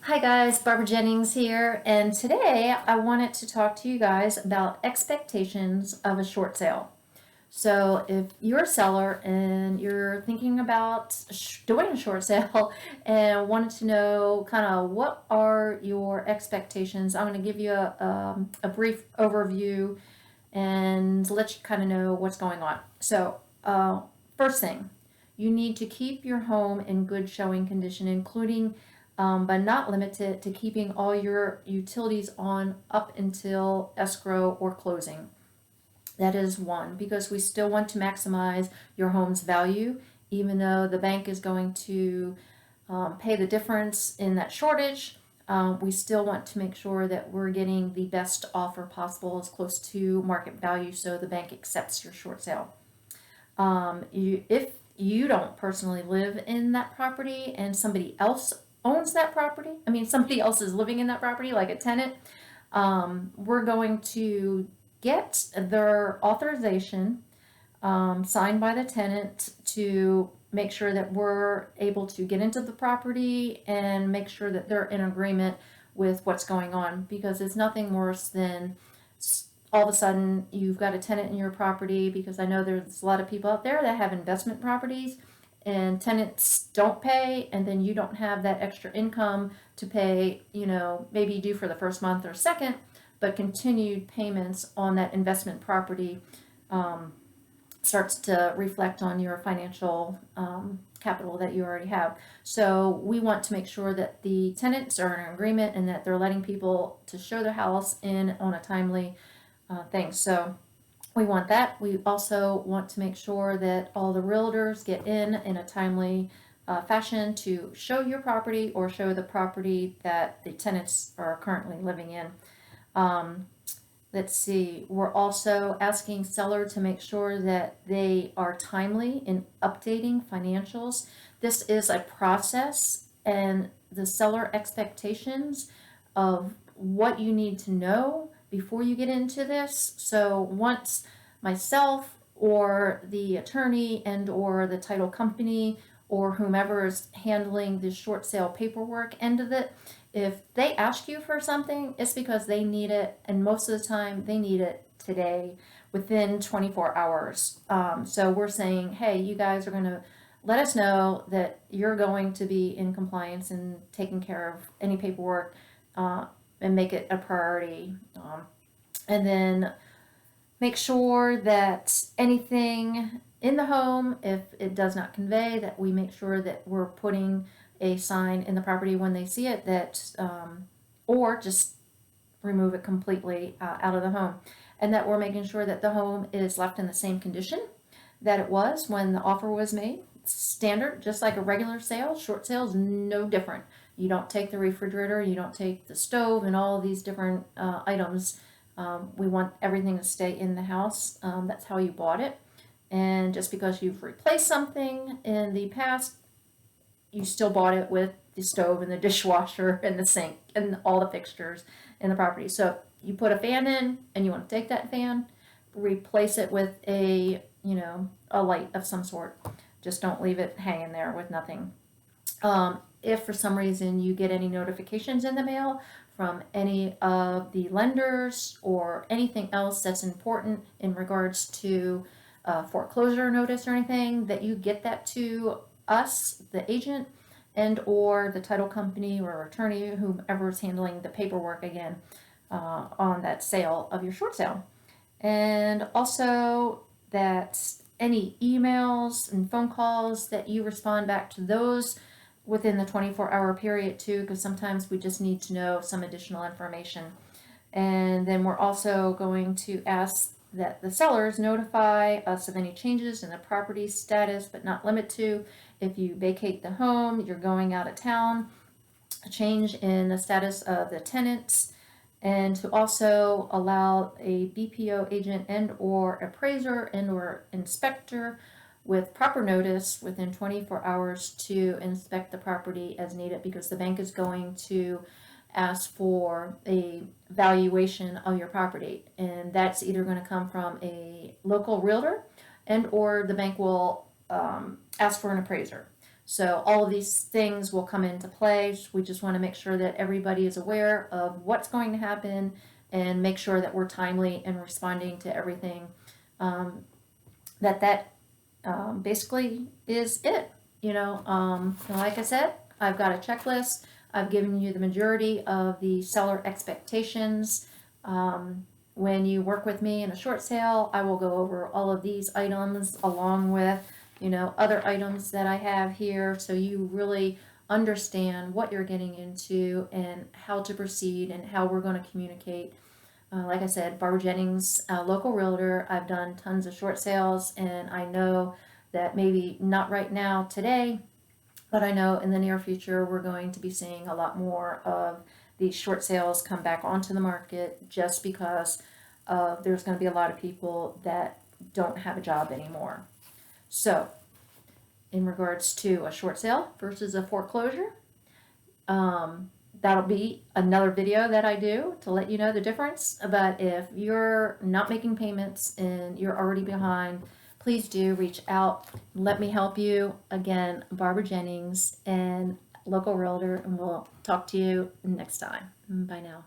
Hi guys, Barbara Jennings here, and today I wanted to talk to you guys about expectations of a short sale. So, if you're a seller and you're thinking about doing a short sale and wanted to know kind of what are your expectations, I'm going to give you a brief overview and let you kind of know what's going on. So, first thing, you need to keep your home in good showing condition, including but not limited to keeping all your utilities on up until escrow or closing. That is one, because we still want to maximize your home's value, even though the bank is going to pay the difference in that shortage. We still want to make sure that we're getting the best offer possible as close to market value so the bank accepts your short sale. If you don't personally live in that property and somebody else owns that property, somebody else is living in that property, like a tenant, we're going to get their authorization signed by the tenant to make sure that we're able to get into the property and make sure that they're in agreement with what's going on, because it's nothing worse than all of a sudden you've got a tenant in your property, because I know there's a lot of people out there that have investment properties and tenants don't pay, and then you don't have that extra income to pay, maybe due for the first month or second, but continued payments on that investment property starts to reflect on your financial capital that you already have. So we want to make sure that the tenants are in agreement and that they're letting people to show their house in on a timely thing. So we want that. We also want to make sure that all the realtors get in a timely fashion to show your property or show the property that the tenants are currently living in. Let's see, we're also asking seller to make sure that they are timely in updating financials. This is a process, and the seller expectations of what you need to know before you get into this. So once myself or the attorney and or the title company or whomever is handling the short sale paperwork end of it, if they ask you for something, it's because they need it, and most of the time they need it today, within 24 hours. So we're saying, hey, you guys are going to let us know that you're going to be in compliance and taking care of any paperwork and make it a priority. And then make sure that anything in the home, if it does not convey, that we make sure that we're putting a sign in the property when they see it, that or just remove it completely out of the home, and that we're making sure that the home is left in the same condition that it was when the offer was made. Standard, just like a regular sale. Short sale is no different. You don't take the refrigerator, you don't take the stove and all of these different items. We want everything to stay in the house. That's how you bought it. And just because you've replaced something in the past, you still bought it with the stove and the dishwasher and the sink and all the fixtures in the property. So you put a fan in and you want to take that fan, replace it with a light of some sort. Just don't leave it hanging there with nothing. If for some reason you get any notifications in the mail from any of the lenders or anything else that's important in regards to foreclosure notice or anything, that you get that to us, the agent, and or the title company or attorney, whomever is handling the paperwork again on that sale of your short sale. And also that any emails and phone calls, that you respond back to those within the 24-hour period too, because sometimes we just need to know some additional information. And then we're also going to ask that the sellers notify us of any changes in the property status, but not limit to, if you vacate the home, you're going out of town, a change in the status of the tenants, and to also allow a BPO agent and or appraiser and or inspector with proper notice within 24 hours to inspect the property as needed, because the bank is going to ask for a valuation of your property, and that's either going to come from a local realtor and or the bank will ask for an appraiser. So all of these things will come into play. We just want to make sure that everybody is aware of what's going to happen and make sure that we're timely in responding to everything. That basically is it. Like I said, I've got a checklist. I've given you the majority of the seller expectations. When you work with me in a short sale, I will go over all of these items along with, other items that I have here, so you really understand what you're getting into and how to proceed and how we're going to communicate. Like I said, Barbara Jennings, local realtor. I've done tons of short sales, and I know that maybe not right now today, but I know in the near future we're going to be seeing a lot more of these short sales come back onto the market, just because there's going to be a lot of people that don't have a job anymore. So, in regards to a short sale versus a foreclosure, that'll be another video that I do to let you know the difference. But if you're not making payments and you're already behind, please do reach out. Let me help you. Again, Barbara Jennings and local realtor, and we'll talk to you next time. Bye now.